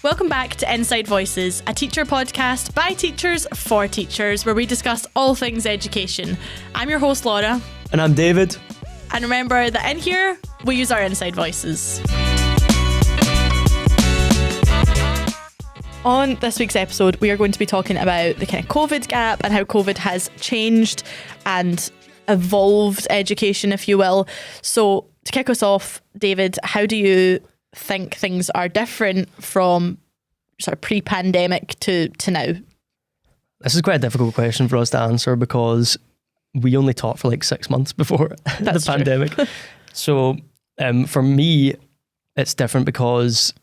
Welcome back to Inside Voices, a teacher podcast by teachers for teachers, where we discuss all things education. I'm your host, Laura. And I'm David. And remember that in here, we use our inside voices. On this week's episode, we are going to be talking about the kind of COVID gap and how COVID has changed and evolved education, if you will. So to kick us off, David, how do you think things are different from sort of pre-pandemic to now? This is quite a difficult question for us to answer because we only taught for like 6 months before the pandemic. So for me, it's different because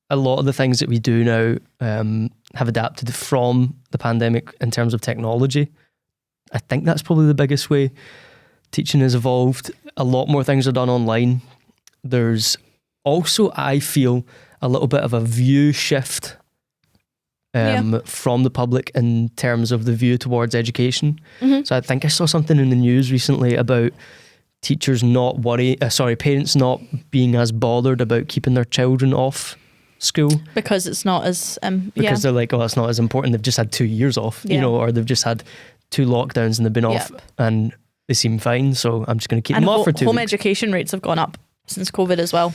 a lot of the things that we do now have adapted from the pandemic in terms of technology. I think that's probably the biggest way teaching has evolved. A lot more things are done online. There's also, I feel, a little bit of a view shift from the public in terms of the view towards education. Mm-hmm. So I think I saw something in the news recently about teachers parents not being as bothered about keeping their children off school. Because it's not as... they're like, it's not as important. They've just had 2 years off, or they've just had 2 lockdowns and they've been off and they seem fine. So I'm just going to keep them off for 2 weeks. Home education rates have gone up since COVID as well.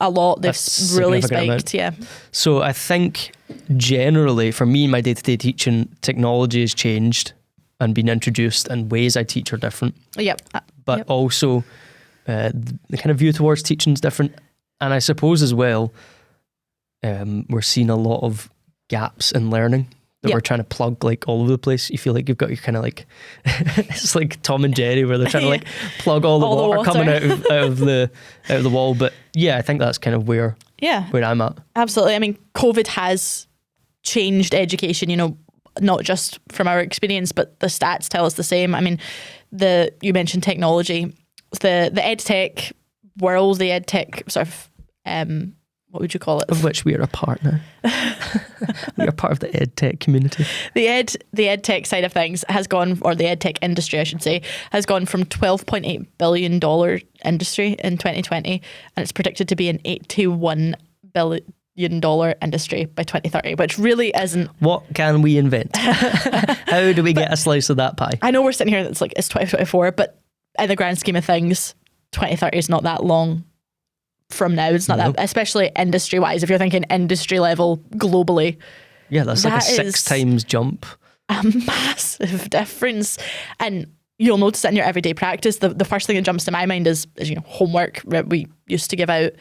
A lot. They've really spiked. Yeah. So I think generally for me, my day-to-day teaching, technology has changed and been introduced, and ways I teach are different. Yep. But also the kind of view towards teaching is different. And I suppose as well, we're seeing a lot of gaps in learning that we're trying to plug like all over the place. You feel like you've got your kind of like, it's like Tom and Jerry where they're trying to like plug all the water coming out of the wall. But yeah, I think that's kind of where I'm at. Absolutely. I mean, COVID has changed education, not just from our experience, but the stats tell us the same. I mean, you mentioned technology, the ed tech world, the ed tech sort of, what would you call it? Of which we are a partner. We are part of the ed tech community. The ed tech side of things has gone, or the ed tech industry, I should say, has gone from $12.8 billion industry in 2020, and it's predicted to be an $81 billion industry by 2030, which really isn't... What can we invent? How do we get a slice of that pie? I know we're sitting here, it's 2024, but in the grand scheme of things, 2030 is not that long from now. It's not that, especially industry wise, if you're thinking industry level globally. Yeah, that's like a 6 times jump. A massive difference. And you'll notice it in your everyday practice. The first thing that jumps to my mind is homework. We used to give out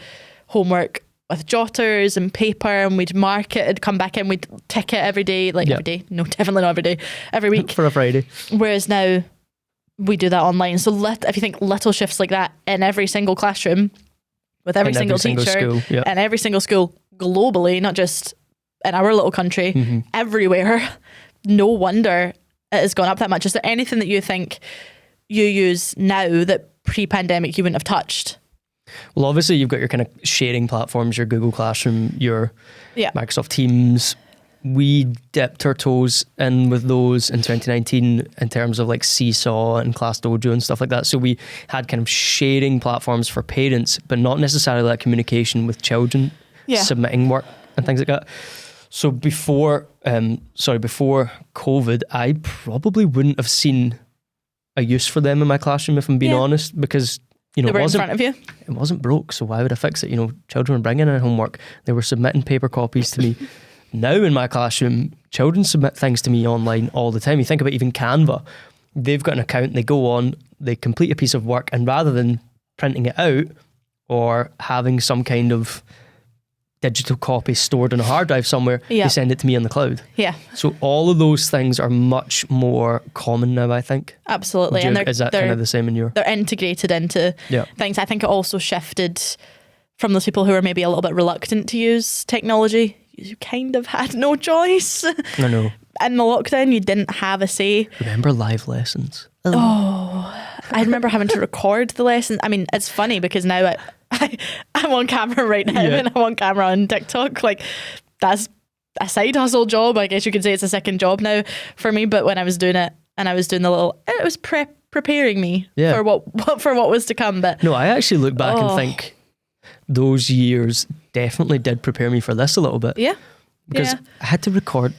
homework with jotters and paper, and we'd mark it, it'd come back in, we'd tick it every day, every day. No, definitely not every day. Every week. For a Friday. Whereas now we do that online. So if you think little shifts like that in every single classroom, with every single teacher and every single school globally, not just in our little country, everywhere, no wonder it has gone up that much. Is there anything that you think you use now that pre-pandemic you wouldn't have touched? Well, obviously you've got your kind of sharing platforms, your Google Classroom, your Microsoft Teams. We dipped our toes in with those in 2019 in terms of like Seesaw and Class Dojo and stuff like that. So we had kind of sharing platforms for parents, but not necessarily that communication with children, submitting work and things like that. So before COVID, I probably wouldn't have seen a use for them in my classroom, if I'm being honest, because they were in front of you. It wasn't broke, so why would I fix it? Children were bringing in homework. They were submitting paper copies to me. Now in my classroom, children submit things to me online all the time. You think about even Canva. They've got an account, they go on, they complete a piece of work, and rather than printing it out or having some kind of digital copy stored on a hard drive somewhere, they send it to me on the cloud. Yeah. So all of those things are much more common now, I think. Absolutely. Is that kind of the same in your... They're integrated into things. I think it also shifted from those people who are maybe a little bit reluctant to use technology. You kind of had no choice. I know. In the lockdown, you didn't have a say. Remember live lessons? I remember having to record the lessons. I mean, it's funny because now I'm on camera right now and I'm on camera on TikTok. Like, that's a side hustle job. I guess you could say it's a second job now for me. But when I was doing it and I was doing the little, it was preparing me for what was to come. But no, I actually look back and think those years definitely did prepare me for this a little bit. Yeah. Because I had to record.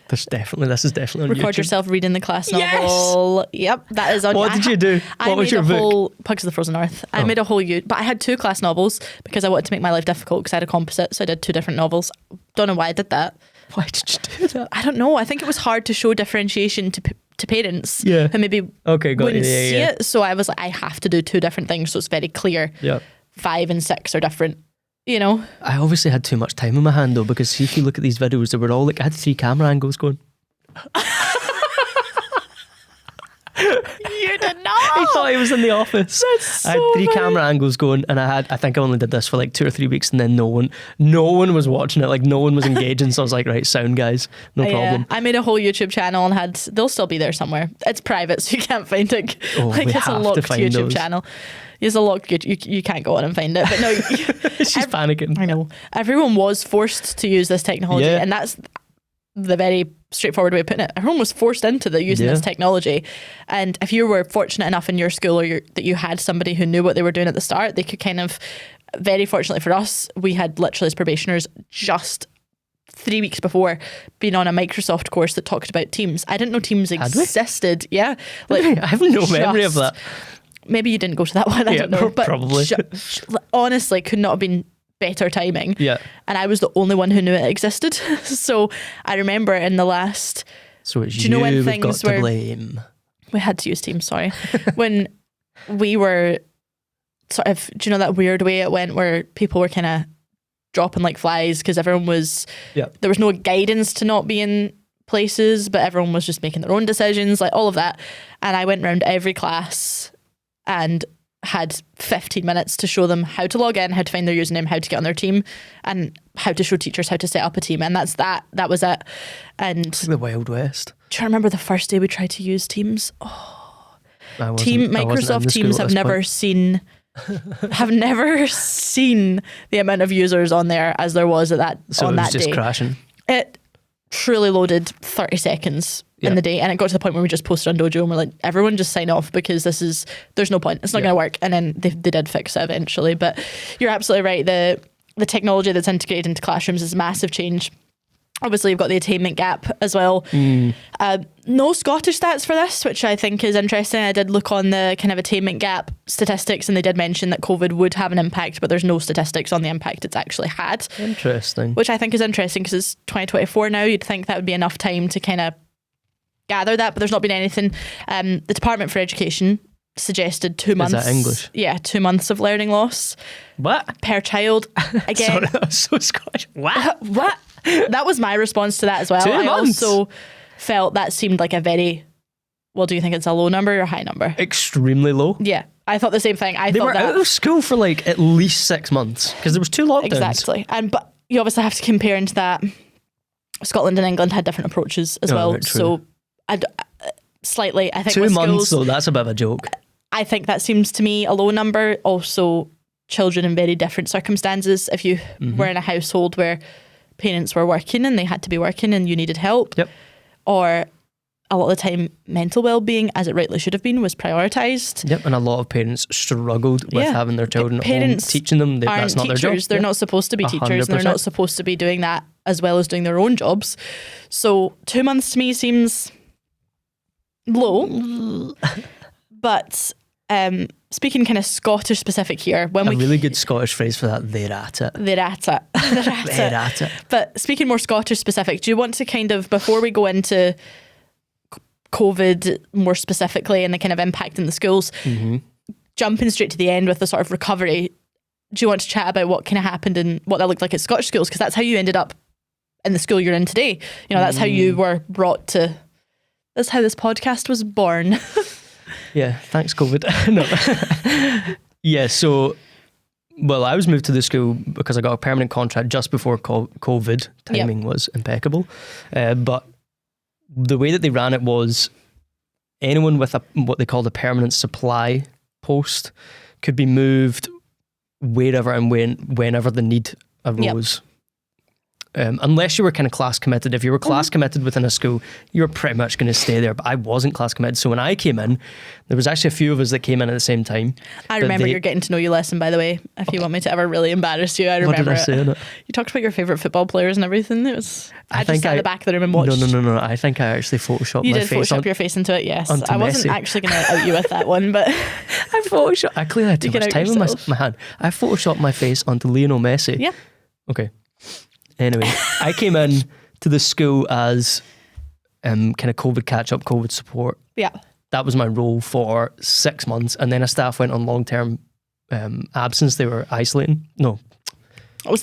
This is definitely on record YouTube. Yourself reading the class novel. Yes! Yep, that is on. What did you do? What was your book? Pugs of the Frozen Earth. I made a whole but I had 2 class novels because I wanted to make my life difficult because I had a composite, so I did 2 different novels. Don't know why I did that. Why did you do that? I don't know. I think it was hard to show differentiation to parents who maybe wouldn't see it. So I was like, I have to do 2 different things, so it's very clear. Yeah. 5 and 6 are different. You know, I obviously had too much time on my hand though, because see, if you look at these videos, they were all like, I had 3 camera angles going. You did not. I thought I was in the office. That's so I had 3 funny. camera angles going, and I think I only did this for like 2 or 3 weeks, and then no one was watching it. Like no one was engaging. So I was like, right, sound guys, no problem. I made a whole YouTube channel and they'll still be there somewhere. It's private, so you can't find it. Like it's a locked YouTube those. channel. It's a locked you can't go on and find it. But no, she's panicking. I know. Everyone was forced to use this technology, and that's the very straightforward way of putting it. Everyone was forced into using this technology, and if you were fortunate enough in your school that you had somebody who knew what they were doing at the start, they could kind of. Very fortunately for us, we had literally as probationers just 3 weeks before been on a Microsoft course that talked about Teams. I didn't know Teams existed. Yeah, like I have no memory of that. Maybe you didn't go to that one. I don't know, but probably. Honestly, could not have been better timing. Yeah, and I was the only one who knew it existed. So I remember in the last. So it's you know when things got to blame. We had to use Teams. Sorry, when we were sort of. Do you know that weird way it went where people were kind of dropping like flies because everyone was. Yeah. There was no guidance to not be in places, but everyone was just making their own decisions, like all of that. And I went around every class and had 15 minutes to show them how to log in, how to find their username, how to get on their team, and how to show teachers how to set up a team. And that was it. And it's the Wild West. Do you remember the first day we tried to use Teams? Oh, Microsoft Teams have never seen the amount of users on there as there was on that day. Just crashing. It truly loaded 30 seconds in the day, and it got to the point where we just posted on Dojo and we're like, everyone just sign off because there's no point, it's not going to work. And then they did fix it eventually. But you're absolutely right, the technology that's integrated into classrooms is a massive change. Obviously, you've got the attainment gap as well. No Scottish stats for this, which I think is interesting. I did look on the kind of attainment gap statistics, and they did mention that COVID would have an impact, but there's no statistics on the impact it's actually had. Interesting. Which I think is interesting because it's 2024 now. You'd think that would be enough time to kind of gather that, but there's not been anything. The Department for Education suggested 2 months. Is that English? Yeah, 2 months of learning loss. What? Per child. Again. Sorry, that was so Scottish. What? What? That was my response to that as well. 2 months? I also felt that seemed like a very, well, do you think it's a low number or a high number? Extremely low. Yeah, I thought the same thing. They were out of school for like at least 6 months because there was 2 lockdowns. Exactly. But you obviously have to compare into that. Scotland and England had different approaches as well. So slightly, I think 2 with months, schools, so that's a bit of a joke. I think that seems to me a low number. Also, children in very different circumstances. If you were in a household where parents were working and they had to be working and you needed help, or a lot of the time mental well-being, as it rightly should have been, was prioritised. Yep, and a lot of parents struggled with having their children at home, teaching them. That's not teachers. their job. They're not supposed to be teachers, 100%. and they're not supposed to be doing that as well as doing their own jobs. So 2 months to me seems low. But speaking kind of Scottish specific here, when a really good Scottish phrase for that, they're at it. They're at it. They're at it. But speaking more Scottish specific, do you want to kind of, before we go into COVID more specifically and the kind of impact in the schools, jumping straight to the end with the sort of recovery, do you want to chat about what kind of happened and what that looked like at Scottish schools? Because that's how you ended up in the school you're in today. You know, that's how you were brought to, that's how this podcast was born. Yeah, thanks COVID. No. Yeah, so, well, I was moved to the school because I got a permanent contract just before COVID. Timing was impeccable. But the way that they ran it was anyone with what they called a permanent supply post could be moved wherever and whenever the need arose. unless you were kind of class committed. If you were class committed within a school, you were pretty much going to stay there. But I wasn't class committed. So when I came in, there was actually a few of us that came in at the same time. I remember your getting to know you lesson, by the way. If you want me to ever really embarrass you, I remember what did I say in it? You talked about your favourite football players and everything. It was. I just sat at the back of the room and watched. No. I think I actually photoshopped my face. You did Photoshop your face into it, yes. I wasn't Messi. actually going to out you with that one, but I photoshopped. I clearly had too much time on my hand. I photoshopped my face onto Lionel Messi. Yeah. Okay. Anyway, I came in to the school as kind of COVID catch-up, COVID support. Yeah. That was my role for 6 months. And then a staff went on long-term absence. They were isolating. No.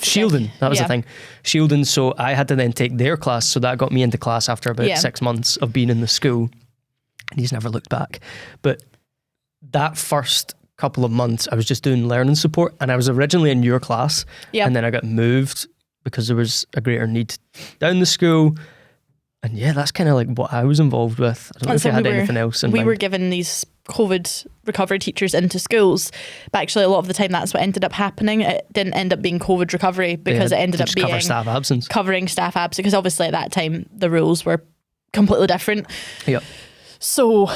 Shielding. That was the thing. Shielding. So I had to then take their class. So that got me into class after about 6 months of being in the school. And he's never looked back. But that first couple of months, I was just doing learning support. And I was originally in your class. Yeah. And then I got moved because there was a greater need down the school. And yeah, that's kind of like what I was involved with. I don't know if you had anything else in mind. We were given these COVID recovery teachers into schools, but actually a lot of the time that's what ended up happening. It didn't end up being COVID recovery because it ended up being covering staff absence, because obviously at that time the rules were completely different. Yep. So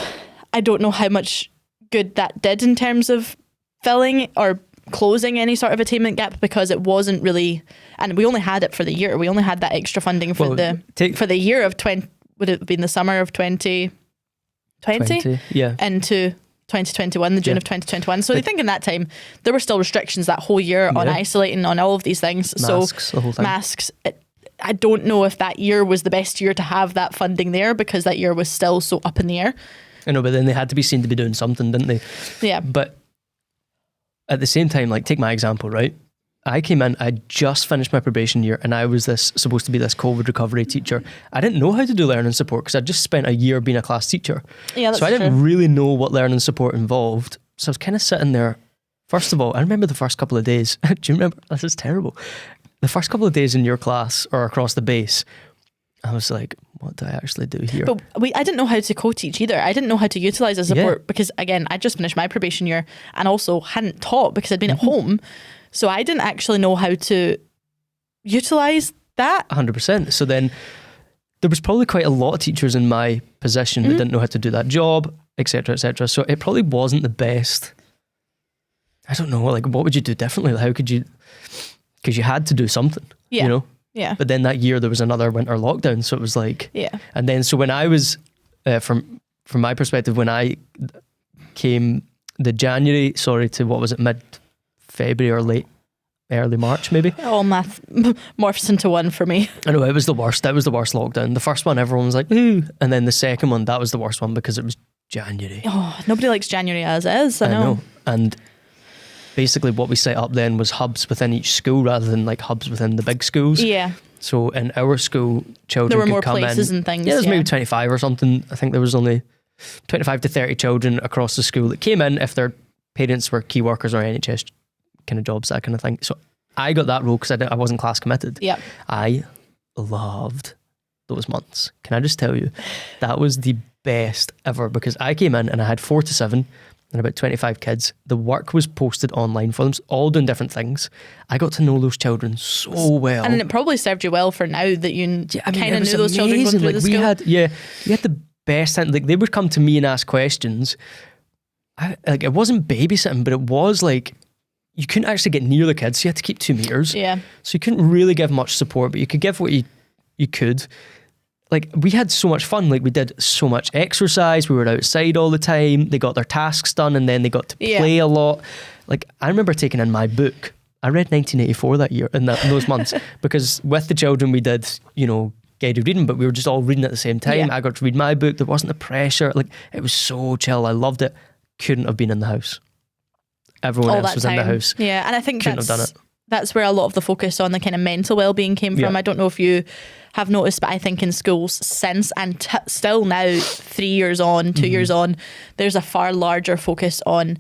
I don't know how much good that did in terms of filling or closing any sort of attainment gap, because it wasn't really, and we only had it for the year. We only had that extra funding for for the year of 20, would it have been the summer of 2020? Yeah. Into 2021, the June of 2021. So I think in that time, there were still restrictions that whole year on isolating, on all of these things. Masks, the whole thing. Masks. I don't know if that year was the best year to have that funding there, because that year was still so up in the air. I know, but then they had to be seen to be doing something, didn't they? Yeah. But at the same time, like, take my example, right? I came in, I just finished my probation year, and I was supposed to be this COVID recovery teacher. I didn't know how to do learning support because I just spent a year being a class teacher. Yeah, that's so I didn't really know what learning support involved. So I was kind of sitting there. First of all, I remember the first couple of days. Do you remember? This is terrible. The first couple of days in your class or across the base, I was like, what do I actually do here? But I didn't know how to co-teach either. I didn't know how to utilise the support because, again, I just finished my probation year and also hadn't taught because I'd been at home. So I didn't actually know how to utilise that. 100%. So then there was probably quite a lot of teachers in my position that didn't know how to do that job, etc., etc. So it probably wasn't the best. I don't know, like, what would you do differently? How could you... Because you had to do something, you know? Yeah. But then that year there was another winter lockdown, so it was like... Yeah. And then, so when I was, from my perspective, when I came the January, to what was it, mid-February or early March maybe? All math morphs into one for me. I know, it was the worst. That was the worst lockdown. The first one, everyone was like, ooh. And then the second one, that was the worst one because it was January. Oh, nobody likes January as is, I know. And basically what we set up then was hubs within each school rather than like hubs within the big schools. Yeah. So in our school, children there were could more come places in. And things. Yeah, there's maybe 25 or something. I think there was only 25 to 30 children across the school that came in if their parents were key workers or NHS kind of jobs, that kind of thing. So I got that role because I wasn't class committed. Yeah. I loved those months. Can I just tell you, that was the best ever because I came in and I had 4 to 7 and about 25 kids. The work was posted online for them, all doing different things. I got to know those children so well. And it probably served you well for now that you kind of knew those children going through the school. We had the best time. Like, they would come to me and ask questions. It wasn't babysitting, but it was like, you couldn't actually get near the kids. So you had to keep 2 meters. Yeah. So you couldn't really give much support, but you could give what you could. Like, we had so much fun. Like, we did so much exercise. We were outside all the time. They got their tasks done and then they got to play a lot. Like, I remember taking in my book. I read 1984 that year, in those months, because with the children we did, guided reading, but we were just all reading at the same time. Yeah. I got to read my book. There wasn't the pressure. Like, it was so chill. I loved it. Couldn't have been in the house. Everyone else was in the house. Yeah, and I think couldn't have done it. That's where a lot of the focus on the kind of mental well-being came from. I don't know if you have noticed, but I think in schools since and still now, 3 years on, 2 years on, there's a far larger focus on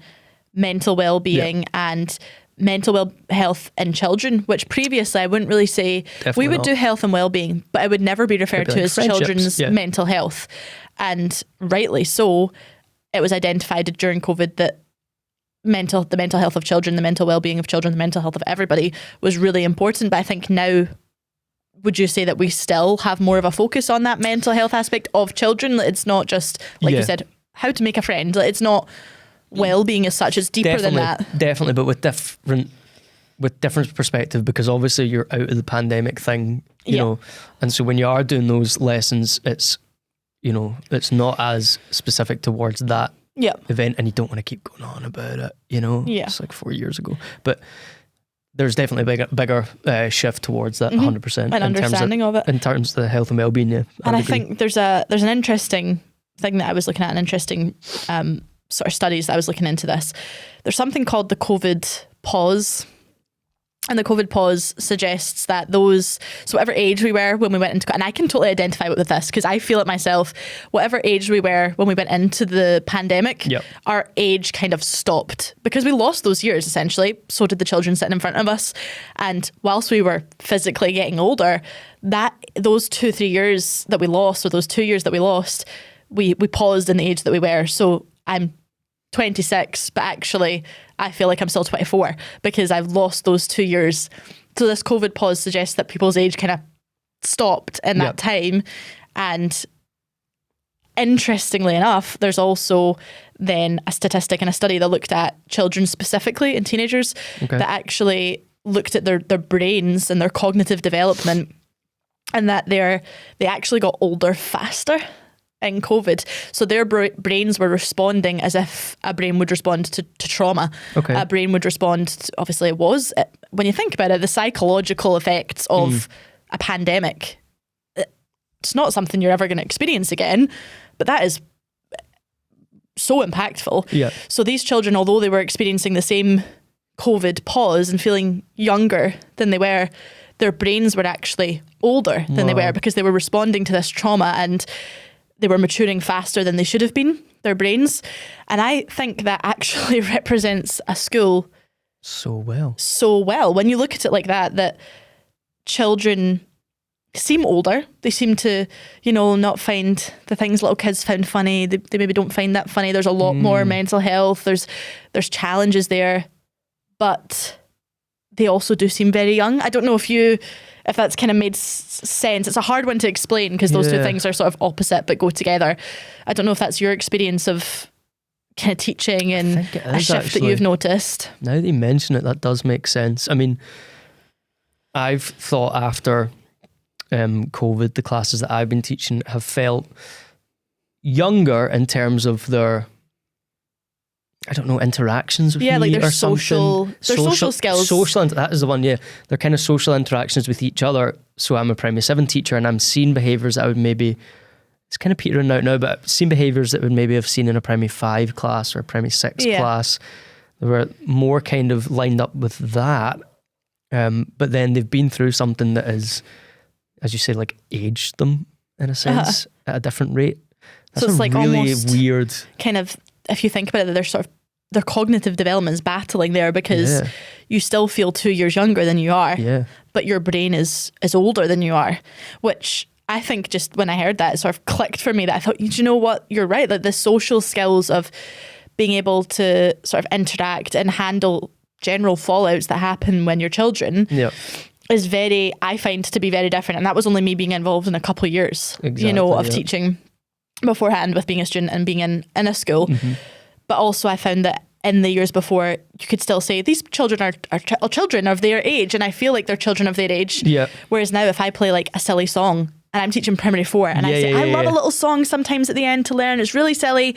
mental well-being and mental health in children, which previously I wouldn't really say. Definitely we would do health and well-being, but it would never be referred to as children's mental health. And rightly so, it was identified during COVID that the mental health of children, the mental well-being of children, the mental health of everybody was really important. But I think now would you say that we still have more of a focus on that mental health aspect of children? It's not just, like you said, how to make a friend. It's not well-being as such. It's deeper than that. Definitely, but with different perspective, because obviously you're out of the pandemic thing, you know, and so when you are doing those lessons, it's, you know, it's not as specific towards that event, and you don't want to keep going on about it, you know. It's like 4 years ago, but there's definitely a bigger shift towards that 100%. An understanding of it. In terms of the health and well-being, yeah. And I think there's an interesting thing that I was looking at, an interesting sort of studies that I was looking into this. There's something called the COVID pause. And the COVID pause suggests that so whatever age we were when we went into, and I can totally identify with this because I feel it myself, whatever age we were when we went into the pandemic, our age kind of stopped because we lost those years essentially. So did the children sitting in front of us. And whilst we were physically getting older, those 2-3 years that we lost, or those 2 years that we lost, we paused in the age that we were. So I'm 26, but actually I feel like I'm still 24 because I've lost those 2 years. So this COVID pause suggests that people's age kind of stopped in that time. And interestingly enough, there's also then a statistic and a study that looked at children specifically and teenagers that actually looked at their brains and their cognitive development, and that they actually got older faster in COVID. So their brains were responding as if a brain would respond to trauma. A brain would respond to, obviously it was, when you think about it, the psychological effects of a pandemic, it's not something you're ever going to experience again, but that is so impactful. So these children, although they were experiencing the same COVID pause and feeling younger than they were, their brains were actually older than they were because they were responding to this trauma, and they were maturing faster than they should have been, their brains. And I think that actually represents a school so well. When you look at it like that children seem older. They seem to, not find the things little kids found funny. They maybe don't find that funny. There's a lot more mental health. There's challenges there. But they also do seem very young. I don't know if that's kind of made sense. It's a hard one to explain because those two things are sort of opposite but go together. I don't know if that's your experience of kind of teaching and a shift actually, that you've noticed. Now that you mention it, that does make sense. I mean, I've thought after COVID, the classes that I've been teaching have felt younger in terms of their, I don't know, interactions with me like their or social skills. That is the one, They're kind of social interactions with each other. So I'm a primary 7 teacher and I'm seeing behaviours that I would maybe, it's kind of petering out now, but I've seen behaviours that would maybe have seen in a primary 5 class or a primary 6 class. They were more kind of lined up with that. But then they've been through something that is, as you say, like aged them in a sense at a different rate. That's so it's like really almost weird kind of, if you think about it, they're sort of, their cognitive development is battling there because you still feel 2 years younger than you are, but your brain is older than you are, which I think just when I heard that, it sort of clicked for me that I thought, you know what, you're right, like the social skills of being able to sort of interact and handle general fallouts that happen when you're children is very, I find to be very different. And that was only me being involved in a couple of years, of teaching beforehand with being a student and being in a school. But also I found that in the years before, you could still say these children are children of their age, and I feel like they're children of their age. Whereas now if I play like a silly song, and I'm teaching primary 4, and I say, I love a little song sometimes at the end to learn, it's really silly,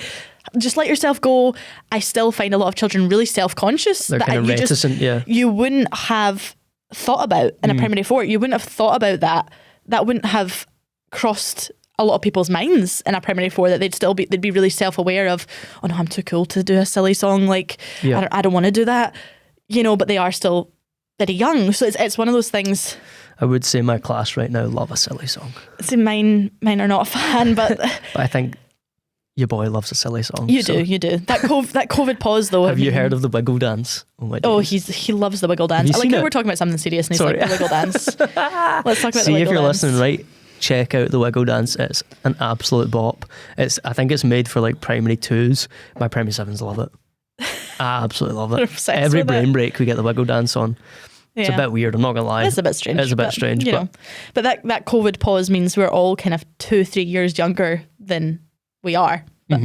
just let yourself go. I still find a lot of children really self-conscious. They're kind of reticent, you wouldn't have thought about in a primary 4. You wouldn't have thought about that. That wouldn't have crossed a lot of people's minds in a primary 4, that they'd be really self-aware of, oh no, I'm too cool to do a silly song, like I don't want to do that, but they are still very young. So it's one of those things. I would say my class right now love a silly song. See, mine are not a fan, but but I think your boy loves a silly song. You do. That COVID pause though. Have you heard of the Wiggle Dance? Oh my days. He loves the Wiggle Dance. I like how we're talking about something serious and he's like, the Wiggle Dance. Let's talk about the Wiggle Dance. See if you're listening, right? Check out the Wiggle Dance. It's an absolute bop. I think it's made for like primary 2s. My primary 7s love it. I absolutely love it. Every brain break we get the Wiggle Dance on. It's a bit weird, I'm not gonna lie. It's a bit strange. It's a bit strange. But that COVID pause means we're all kind of 2-3 years younger than we are. But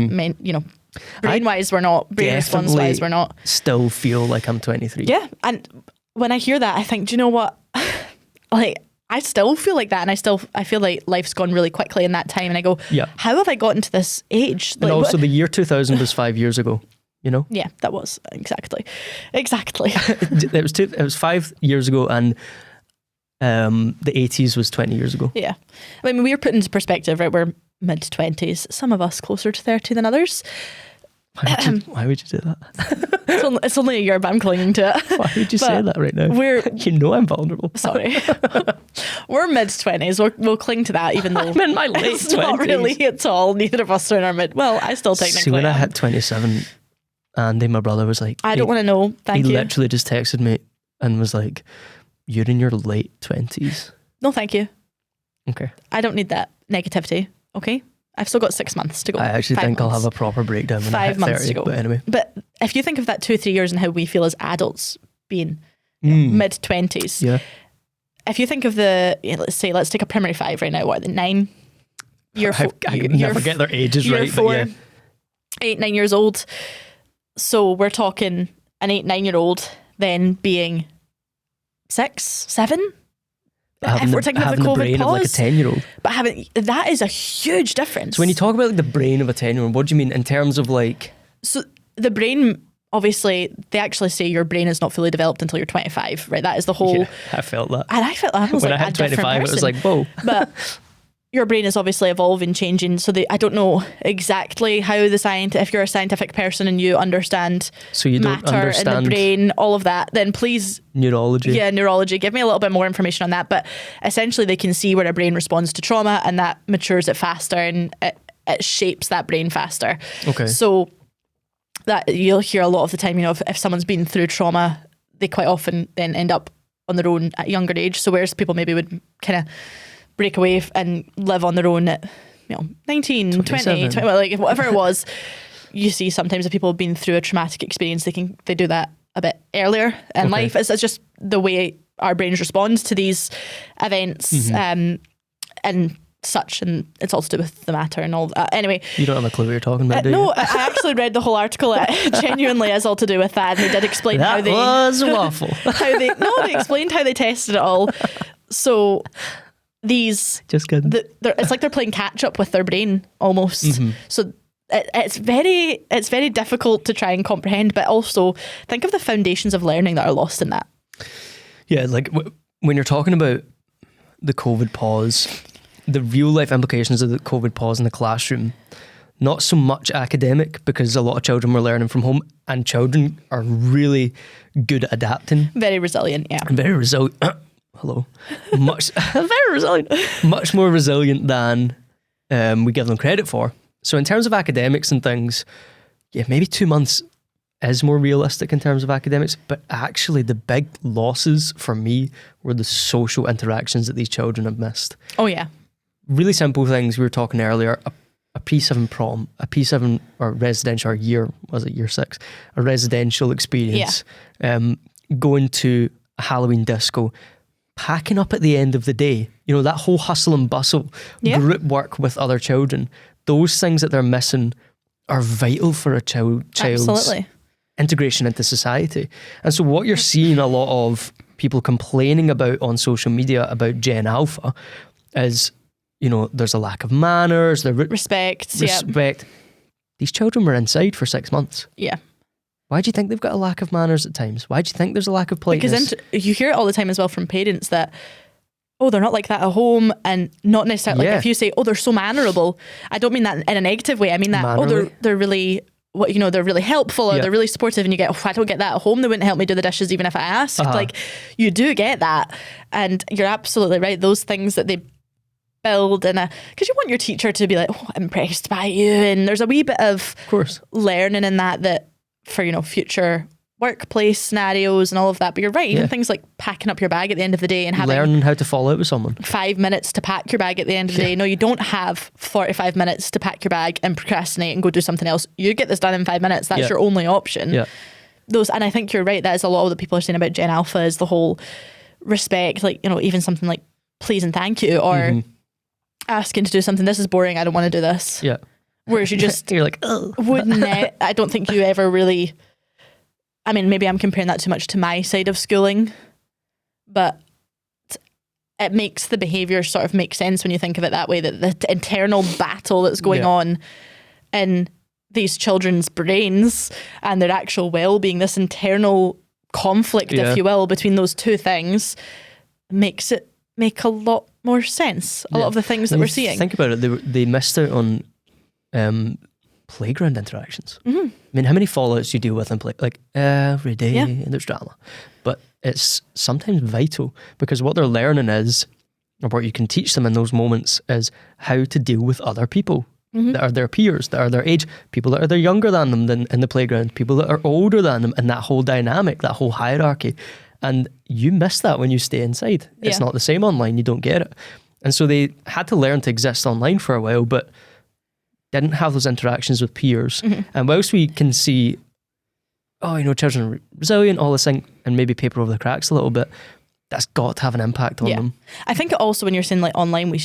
brain-wise we're not, brain response-wise we're not. Still feel like I'm 23. Yeah, and when I hear that, I think, do you know what? Like, I still feel like that, and I feel like life's gone really quickly in that time, and I go, how have I gotten to this age? And also the year 2000 was 5 years ago, you know? Yeah, that was, exactly. It was 5 years ago, and the 80s was 20 years ago. Yeah. I mean, we're put into perspective, right? We're mid-20s, some of us closer to 30 than others. Why would you do that? It's only a year, but I'm clinging to it. Why would you say that right now? I'm vulnerable. Sorry. We're mid-20s. We'll cling to that, even though I'm in my late 20s. Not really at all. Neither of us are in our mid. Well, I still technically See, when I hit 27, Andy, my brother, was like, I don't want to know. Thank you. He literally just texted me and was like, you're in your late 20s. No, thank you. Okay. I don't need that negativity. Okay. I've still got 6 months to go. I actually think I'll have a proper breakdown when I hit 30. 5 months to go. But anyway. But if you think of that 2-3 years and how we feel as adults being mid-20s. Yeah. If you think of let's take a primary 5 right now, what, the 9? I never get their ages right, 4, but yeah. 8, 9 years old. So we're talking an 8, 9-year-old then being 6, 7? If we're talking about the COVID pause, of like a 10-year-old. But that is a huge difference. So when you talk about like the brain of a 10-year-old, what do you mean in terms of like... So the brain, obviously, they actually say your brain is not fully developed until you're 25, right? That is the whole... Yeah, I felt that. And I felt that. I was when like, I had 25, it was like, whoa. But your brain is obviously evolving, changing. So I don't know exactly how if you're a scientific person and you understand matter in the brain, all of that, then please... Neurology. Yeah, neurology. Give me a little bit more information on that. But essentially they can see where a brain responds to trauma, and that matures it faster, and it shapes that brain faster. Okay. So that you'll hear a lot of the time, if someone's been through trauma, they quite often then end up on their own at a younger age. So whereas people maybe would kind of break away and live on their own at 19, 20, like whatever it was, you see sometimes if people have been through a traumatic experience, they do that a bit earlier in life. It's just the way our brains respond to these events and such, and it's all to do with the matter and all that. Anyway, you don't have a clue what you're talking about, do you? No, I actually read the whole article. It genuinely is all to do with that, and they did explain how they... That was waffle. They explained how they tested it all. So... These just kidding. It's like they're playing catch up with their brain almost. So it's very difficult to try and comprehend, but also think of the foundations of learning that are lost in that. Yeah, like when you're talking about the COVID pause, the real life implications of the COVID pause in the classroom, not so much academic, because a lot of children were learning from home, and children are really good at adapting. Very resilient, yeah. Very resilient. Hello. Very resilient. Much more resilient than we give them credit for. So in terms of academics and things, yeah, maybe 2 months is more realistic in terms of academics, but actually the big losses for me were the social interactions that these children have missed. Oh yeah. Really simple things. We were talking earlier, a P7 prom, a P7 or residential, or year 6, a residential experience, going to a Halloween disco, packing up at the end of the day, that whole hustle and bustle, group work with other children, those things that they're missing are vital for a child's Absolutely. Integration into society. And so what you're seeing a lot of people complaining about on social media about Gen Alpha is, there's a lack of manners, respect. These children were inside for 6 months. Yeah. Why do you think they've got a lack of manners at times? Why do you think there's a lack of politeness? Because you hear it all the time as well from parents that, they're not like that at home, and not necessarily like if you say, they're so mannerable. I don't mean that in a negative way. I mean that, mannerly. They're really, they're really helpful, or they're really supportive, and you get, I don't get that at home. They wouldn't help me do the dishes even if I asked. Like, you do get that, and you're absolutely right. Those things that they build because you want your teacher to be like, impressed by you, and there's a wee bit of course, learning in that for future workplace scenarios and all of that. But you're right, even things like packing up your bag at the end of the day and learning how to fall out with someone. 5 minutes to pack your bag at the end of the day. No, you don't have 45 minutes to pack your bag and procrastinate and go do something else. You get this done in 5 minutes. That's your only option. those, and I think you're right, that is a lot of what people are saying about Gen Alpha, is the whole respect, like, you know, even something like please and thank you, or asking to do something, this is boring, I don't want to do this. Yeah. Whereas you just you're like, oh, wouldn't it? I don't think you ever really, I mean, maybe I'm comparing that too much to my side of schooling, but it makes the behaviour sort of make sense when you think of it that way, that the internal battle that's going on in these children's brains and their actual well-being, this internal conflict, if you will, between those two things, makes it make a lot more sense. A lot of the things that we're seeing. Think about it, they missed out on playground interactions. I mean, how many fallouts you deal with in play, like every day, and there's drama, but it's sometimes vital, because what they're learning is, or what you can teach them in those moments, is how to deal with other people that are their peers, that are their age, people that are younger than them than in the playground, people that are older than them, and that whole dynamic, that whole hierarchy. And you miss that when you stay inside. It's not the same online, you don't get it. And so they had to learn to exist online for a while, but didn't have those interactions with peers. And whilst we can see, oh, you know, children are resilient, all this thing, and maybe paper over the cracks a little bit, that's got to have an impact on them. I think also when you're saying like online, we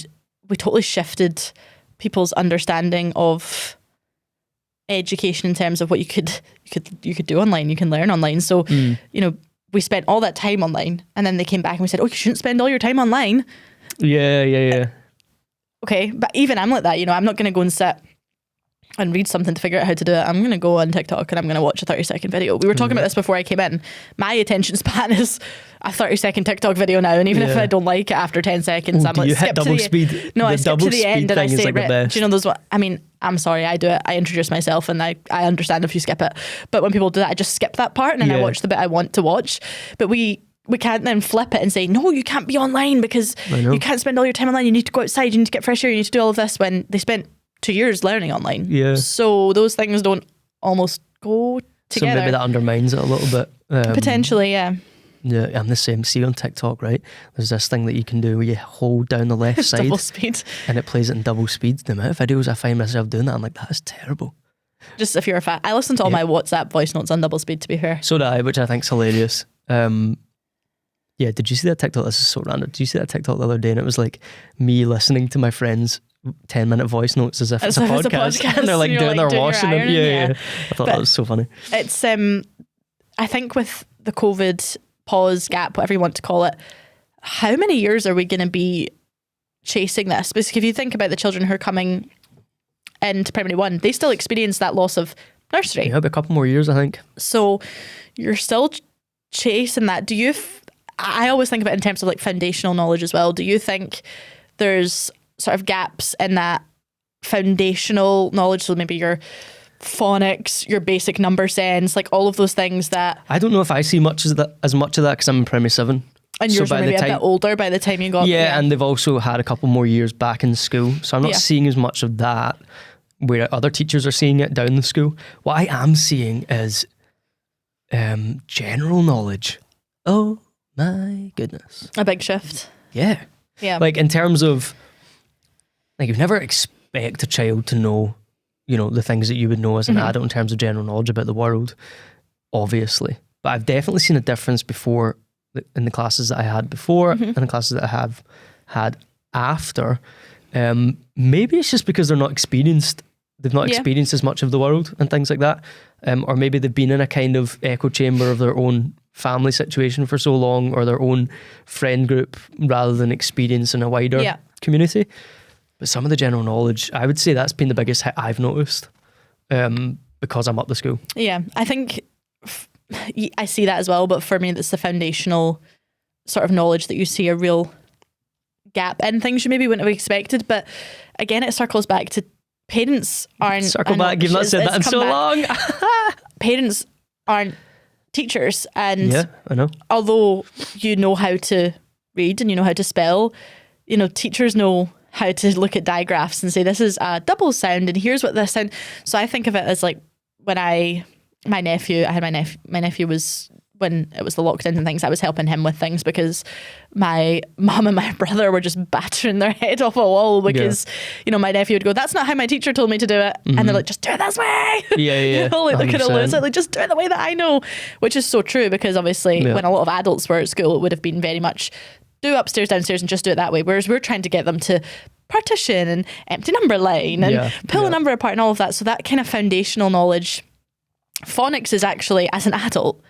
totally shifted people's understanding of education in terms of what you could do online, you can learn online. So, you know, we spent all that time online, and then they came back and we said, oh, you shouldn't spend all your time online. Yeah. Okay, but even I'm like that, you know, I'm not going to go and sit and read something to figure out how to do it. I'm going to go on TikTok and I'm going to watch a 30-second video. We were talking about this before I came in. My attention span is a 30-second TikTok video now, and even if I don't like it after 10 seconds, I'm like, skip to the No, I skip to the end and I say, do you know those? I mean, I'm sorry, I do it. I introduce myself and I understand if you skip it. But when people do that, I just skip that part and then I watch the bit I want to watch. But we can't then flip it and say, no, you can't be online because you can't spend all your time online. You need to go outside. You need to get fresh air. You need to do all of this, when they spent 2 years learning online. Yeah. So those things don't almost go together. So maybe that undermines it a little bit. Potentially, yeah. Yeah, I'm the same. See on TikTok, right? There's this thing that you can do where you hold down the left side. Double speed. And it plays it in double speed. The amount of videos I find myself doing that, I'm like, that is terrible. Just if you're a fan. I listen to all my WhatsApp voice notes on double speed, to be fair. So do I, which I think's hilarious. Yeah, did you see that TikTok? This is so random. Did you see that TikTok the other day? And it was like me listening to my friends' 10-minute voice notes as if it's a podcast. And they're like doing their washing. Yeah. I thought that was so funny. It's I think with the COVID pause, gap, whatever you want to call it, how many years are we going to be chasing this? Because if you think about the children who are coming into primary one, they still experience that loss of nursery. Yeah, a couple more years, I think. So you're still chasing that. Do you... I always think about it in terms of like foundational knowledge as well. Do you think there's sort of gaps in that foundational knowledge? So maybe your phonics, your basic number sense, like all of those things that... I don't know if I see as much of that because I'm in primary 7. And yours were maybe a bit older by the time you got... Yeah, and they've also had a couple more years back in school. So I'm not seeing as much of that where other teachers are seeing it down the school. What I am seeing is general knowledge. Oh my goodness. A big shift. Yeah. Like in terms of, like, you'd never expect a child to know, you know, the things that you would know as an adult in terms of general knowledge about the world, obviously. But I've definitely seen a difference before in the classes that I had before and the classes that I have had after. Maybe it's just because they're not experienced. They've not experienced as much of the world and things like that. Or maybe they've been in a kind of echo chamber of their own family situation for so long, or their own friend group, rather than experiencing a wider community. But some of the general knowledge, I would say that's been the biggest hit I've noticed, because I'm up the school. Yeah, I think I see that as well, but for me that's the foundational sort of knowledge that you see a real gap in, things you maybe wouldn't have expected. But again, it circles back to parents aren't... Circle back, you've not said that in so long. Parents aren't teachers, and yeah, I know. Although you know how to read and you know how to spell, you know, teachers know how to look at digraphs and say this is a double sound and here's what this sound. So I think of it as like when my nephew was when it was the lockdown and things, I was helping him with things because my mum and my brother were just battering their head off a wall because, you know, my nephew would go, that's not how my teacher told me to do it. And they're like, just do it this way. Yeah, yeah. You know, like they could have lose it, like just do it the way that I know, which is so true because obviously when a lot of adults were at school, it would have been very much do upstairs, downstairs and just do it that way. Whereas we're trying to get them to partition and empty number line and pull a number apart and all of that. So that kind of foundational knowledge. Phonics is actually, as an adult,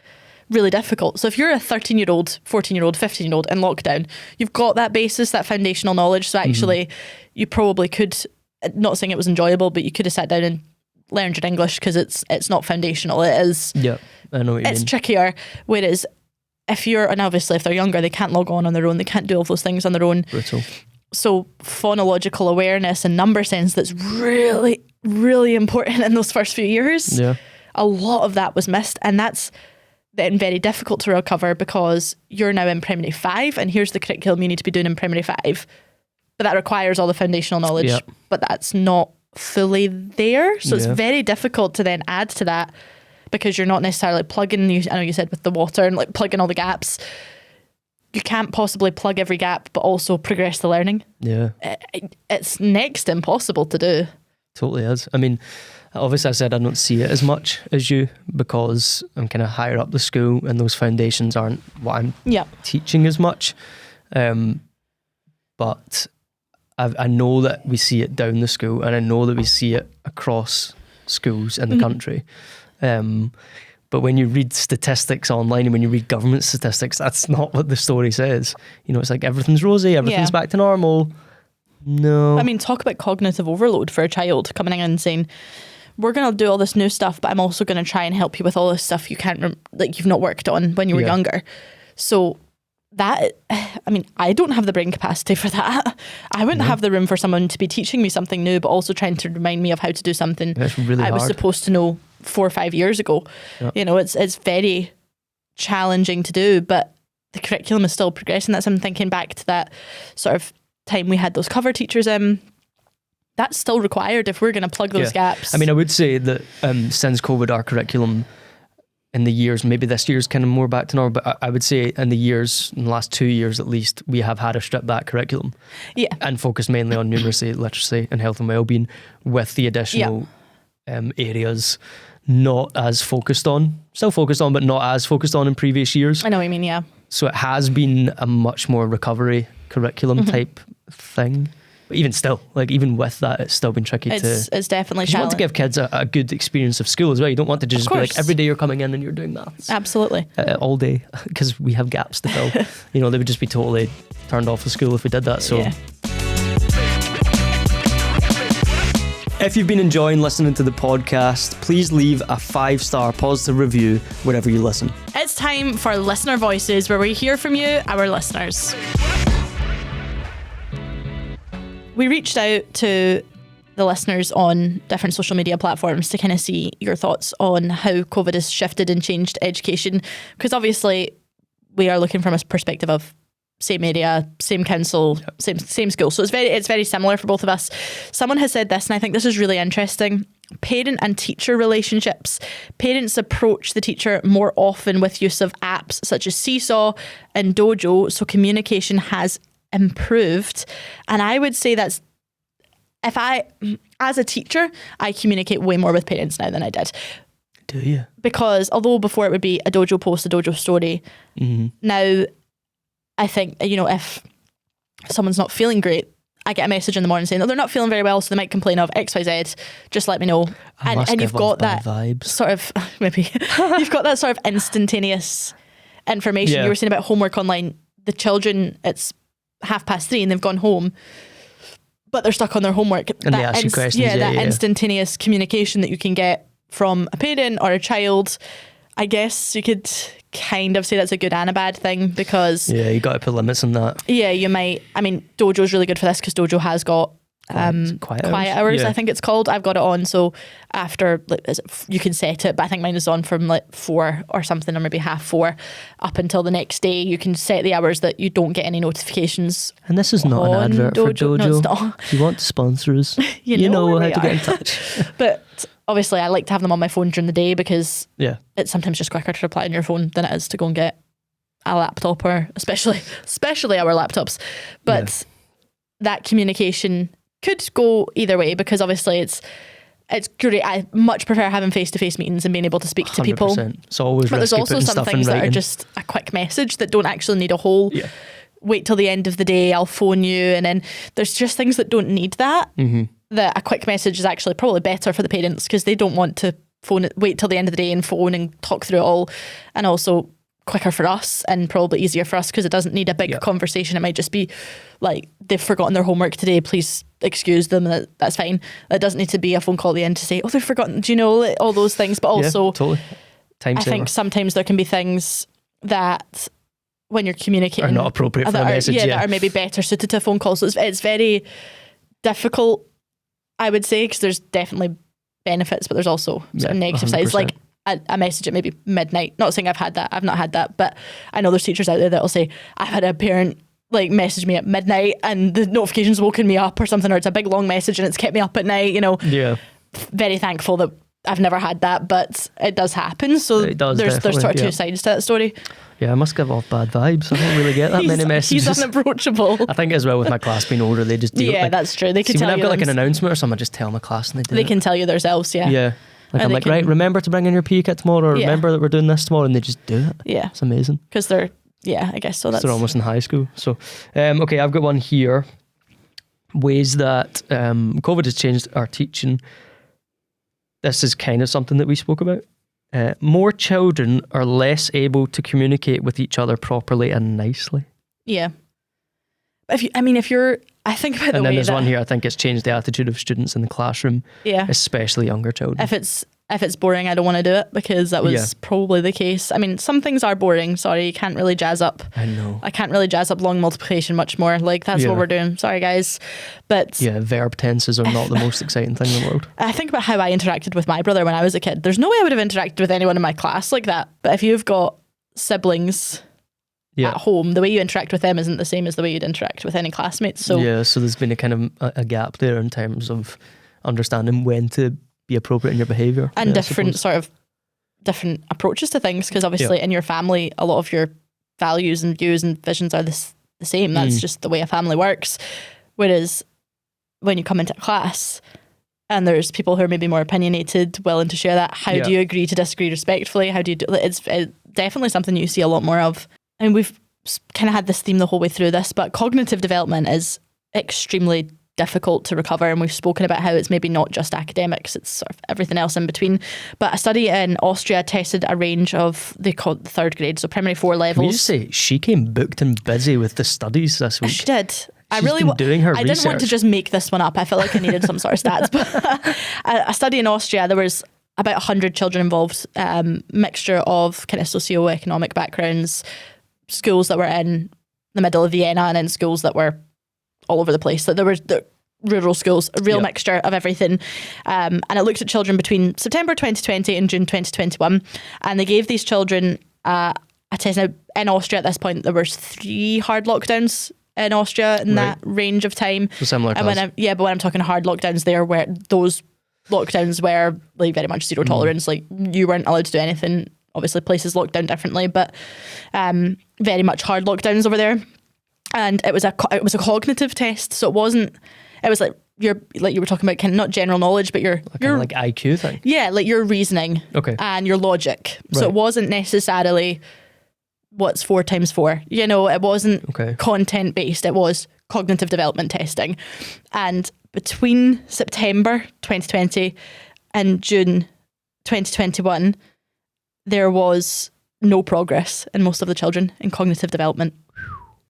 really difficult. So if you're a 13-year-old, 14-year-old, 15-year-old in lockdown, you've got that basis, that foundational knowledge. So actually you probably could, not saying it was enjoyable, but you could have sat down and learned your English because it's not foundational. It is. Yeah, I know what you mean. It's trickier. Whereas if you're, and obviously if they're younger, they can't log on their own. They can't do all those things on their own. Brutal. So phonological awareness and number sense that's really, really important in those first few years. Yeah. A lot of that was missed, and that's then very difficult to recover because you're now in primary 5 and here's the curriculum you need to be doing in primary 5, but that requires all the foundational knowledge, but that's not fully there, so it's very difficult to then add to that because you're not necessarily plugging, I know you said with the water and like plugging all the gaps, you can't possibly plug every gap but also progress the learning. It's next to impossible to do. Totally is. I mean, obviously I said I don't see it as much as you because I'm kind of higher up the school and those foundations aren't what I'm teaching as much. But I know that we see it down the school and I know that we see it across schools in the country. But when you read statistics online and when you read government statistics, that's not what the story says. You know, it's like everything's rosy, everything's back to normal. No. I mean, talk about cognitive overload for a child coming in and saying, we're going to do all this new stuff, but I'm also going to try and help you with all this stuff you can't, like you've not worked on when you were younger. So that, I mean, I don't have the brain capacity for that. I wouldn't have the room for someone to be teaching me something new, but also trying to remind me of how to do something really I was supposed to know 4 or 5 years ago. You know, it's very challenging to do, but the curriculum is still progressing. That's, I'm thinking back to that sort of time we had those cover teachers in. That's still required if we're going to plug those gaps. I mean, I would say that since COVID, our curriculum in the years, maybe this year's kind of more back to normal, but I would say in the last 2 years at least, we have had a stripped back curriculum. And focused mainly on numeracy, literacy and health and wellbeing with the additional areas not as focused on, still focused on, but not as focused on in previous years. I know what you mean, So it has been a much more recovery curriculum type thing. But even still, like even with that, it's still been tricky it's definitely challenging. You want to give kids a good experience of school as well. You don't want to just be like every day you're coming in and you're doing maths. Absolutely. All day, because we have gaps to fill. You know, they would just be totally turned off of school if we did that. So. If you've been enjoying listening to the podcast, please leave a 5-star positive review wherever you listen. It's time for Listener Voices, where we hear from you, our listeners. We reached out to the listeners on different social media platforms to kind of see your thoughts on how COVID has shifted and changed education, because obviously we are looking from a perspective of same area, same council, same school. So it's very similar for both of us. Someone has said this, and I think this is really interesting. Parent and teacher relationships. Parents approach the teacher more often with use of apps such as Seesaw and Dojo, so communication has improved. And I would say that's, as a teacher, I communicate way more with parents now than I did. Do you? Because although before it would be a Dojo post, a Dojo story, now I think, you know, if someone's not feeling great, I get a message in the morning saying, oh, they're not feeling very well, so they might complain of XYZ, just let me know. And you've got that vibes. Sort of, maybe, you've got that sort of instantaneous information. You were saying about homework online. The children, it's 3:30 and they've gone home, but they're stuck on their homework. And they ask you questions. That instantaneous communication that you can get from a parent or a child, I guess you could kind of say that's a good and a bad thing, because you got to put limits on that. You might, I mean, Dojo's really good for this because Dojo has got quiet hours, I think it's called. I've got it on, so after, like, you can set it, but I think mine is on from like 4 or something, or maybe 3:30 up until the next day. You can set the hours that you don't get any notifications. And this is not an advert for Dojo. No, it's not. If you want to sponsor us, you know how to get in touch. But obviously I like to have them on my phone during the day because Yeah. it's sometimes just quicker to reply on your phone than it is to go and get a laptop, or especially our laptops. But that communication could go either way, because obviously it's great. I much prefer having face-to-face meetings and being able to speak to people. It's always But there's risky also putting some stuff in things that are writing. just a quick message that don't actually need a whole wait till the end of the day, I'll phone you. And then there's just things that don't need that. That a quick message is actually probably better for the parents, because they don't want to wait till the end of the day and phone and talk through it all. And also quicker for us and probably easier for us, because it doesn't need a big conversation. It might just be like, they've forgotten their homework today, please excuse them. That's fine. It doesn't need to be a phone call at the end to say, oh, they've forgotten, do you know, all those things. But also totally. Time saver. I think sometimes there can be things that when you're communicating are not appropriate for a message. That are maybe better suited to a phone call. So it's very difficult, I would say, because there's definitely benefits, but there's also sort of negative sides. Like a message at maybe midnight. Not saying I've not had that, but I know there's teachers out there that'll say, I've had a parent like message me at midnight and the notification's woken me up or something, or it's a big long message and it's kept me up at night, you know. Yeah. Very thankful that I've never had that, but it does happen. So there's sort of two sides to that story. Yeah, I must give off bad vibes. I don't really get that many messages. He's unapproachable. I think as well with my class being older, they just do it. Yeah, that's true. They can tell when you. I've got like an announcement or something, I just tell my class and they do They can tell you themselves, yeah. Yeah. Like I'm like, right, remember to bring in your PE kit tomorrow, or remember that we're doing this tomorrow, and they just do it. Yeah. It's amazing. Because they're, I guess so. They're almost in high school. So, okay, I've got one here. Ways that COVID has changed our teaching. This is kind of something that we spoke about. More children are less able to communicate with each other properly and nicely. Yeah. I think about the way and then there's one here, I think it's changed the attitude of students in the classroom, especially younger children. If it's boring, I don't want to do it, because that was probably the case. I mean, some things are boring. Sorry, you can't really jazz up. I know. I can't really jazz up long multiplication much more. Like, that's what we're doing. Sorry, guys. But yeah, verb tenses are not the most exciting thing in the world. I think about how I interacted with my brother when I was a kid. There's no way I would have interacted with anyone in my class like that. But if you've got siblings at home, the way you interact with them isn't the same as the way you'd interact with any classmates. So so there's been a kind of a gap there in terms of understanding when to be appropriate in your behaviour. And different approaches to things, because obviously in your family, a lot of your values and views and visions are the same. That's just the way a family works. Whereas when you come into class and there's people who are maybe more opinionated, willing to share that, how do you agree to disagree respectfully? How do you do it's definitely something you see a lot more of. And we've kind of had this theme the whole way through this, but cognitive development is extremely difficult to recover, and we've spoken about how it's maybe not just academics, it's sort of everything else in between. But a study in Austria tested a range of, they call it the third grade, so primary 4 levels. Can you just say she came booked and busy with the studies this week? She did. She's been doing her research. Didn't want to just make this one up. I felt like I needed some sort of stats. But a study in Austria, there was about 100 children involved, mixture of kind of socioeconomic backgrounds, schools that were in the middle of Vienna and in schools that were all over the place. So there were the rural schools, a real mixture of everything. And it looked at children between September 2020 and June 2021. And they gave these children a test. Now, in Austria at this point, there were 3 hard lockdowns in Austria in that range of time. So similar to us. But when I'm talking hard lockdowns, there where those lockdowns were like very much zero tolerance. Like, you weren't allowed to do anything. Obviously, places locked down differently, but very much hard lockdowns over there. And it was a cognitive test, so it was like you were talking about, kind of not general knowledge, but your like IQ thing. Yeah, like your reasoning, and your logic. Right. So it wasn't necessarily what's 4 times 4. You know, it wasn't content based. It was cognitive development testing. And between September 2020 and June 2021, there was no progress in most of the children in cognitive development.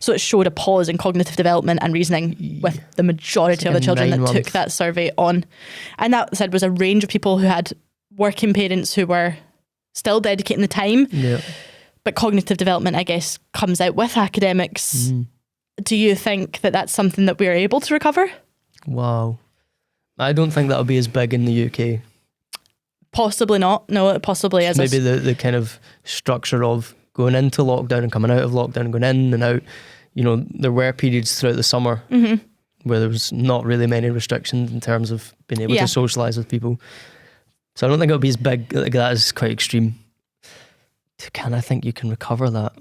So it showed a pause in cognitive development and reasoning with the majority of the children that took that survey on. And that said was a range of people who had working parents who were still dedicating the time. Yeah. But cognitive development, I guess, comes out with academics. Do you think that that's something that we're able to recover? Wow. I don't think that'll be as big in the UK. Possibly not. No, it possibly is. Maybe the kind of structure of going into lockdown and coming out of lockdown and going in and out. You know, there were periods throughout the summer where there was not really many restrictions in terms of being able to socialise with people. So I don't think it'll be as big. Like, that is quite extreme. Can I think you can recover that?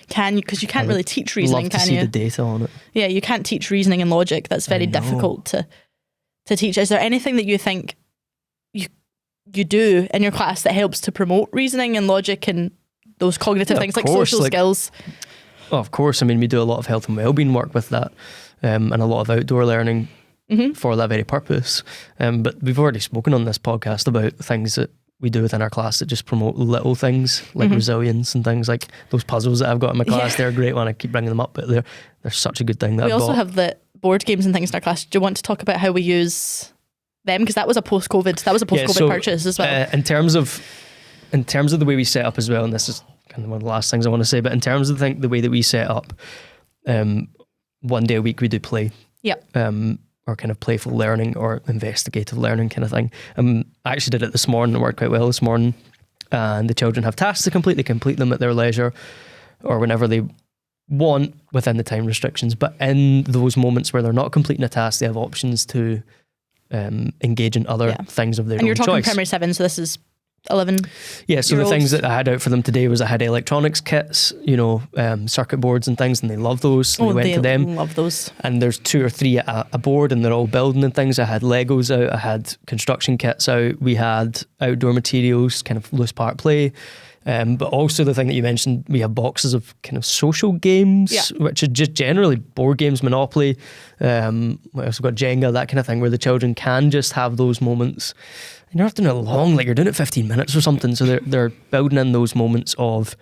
Can you? Because you can't really teach reasoning, can you? Love to see the data on it. Yeah, you can't teach reasoning and logic. That's very difficult to teach. Is there anything that you think you do in your class that helps to promote reasoning and logic and those cognitive things like social skills? Oh, of course. I mean, we do a lot of health and wellbeing work with that, and a lot of outdoor learning for that very purpose. But we've already spoken on this podcast about things that we do within our class that just promote little things like resilience and things like those puzzles that I've got in my class. They're great when I keep bringing them up, but they're such a good thing. That we also have the board games and things in our class. Do you want to talk about how we use them? Because that was a post-COVID purchase as well. In terms of the way we set up as well, and this is kind of one of the last things I want to say, but in terms of the way that we set up, 1 day a week we do play. Yep. Or kind of playful learning or investigative learning kind of thing. I actually did it this morning. It worked quite well this morning. And the children have tasks to complete. They complete them at their leisure or whenever they want within the time restrictions. But in those moments where they're not completing a task, they have options to engage in other things of their own choice. And you're talking primary 7, so this is 11. Yeah, so the things that I had out for them today was I had electronics kits, circuit boards and things, and they love those. So we went to them. Love those. And there's 2 or 3 at a board, and they're all building and things. I had Legos out, I had construction kits out, we had outdoor materials, kind of loose part play. But also the thing that you mentioned, we have boxes of kind of social games, which are just generally board games, Monopoly. We also got Jenga, that kind of thing, where the children can just have those moments. And you're not doing it long, like you're doing it 15 minutes or something. So they're building in those moments of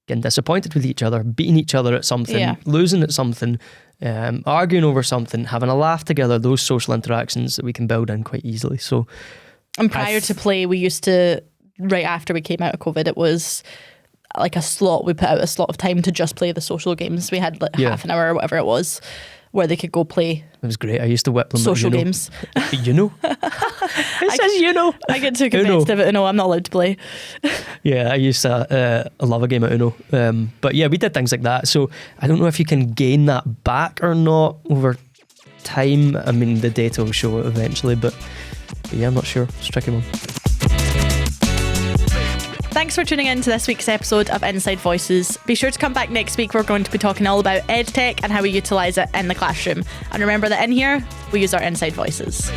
getting disappointed with each other, beating each other at something, losing at something, arguing over something, having a laugh together, those social interactions that we can build in quite easily. So, and prior to play, we used to, right after we came out of COVID, it was like a slot. We put out a slot of time to just play the social games. We had like half an hour or whatever it was, where they could go play. It was great. I used to whip them social games. It says I get too competitive at Uno. I'm not allowed to play. Yeah, I used to love a game at Uno. But yeah, we did things like that. So I don't know if you can gain that back or not over time. I mean, the data will show it eventually, but yeah, I'm not sure. It's a tricky one. Thanks for tuning in to this week's episode of Inside Voices. Be sure to come back next week. We're going to be talking all about EdTech and how we utilise it in the classroom. And remember that in here, we use our inside voices.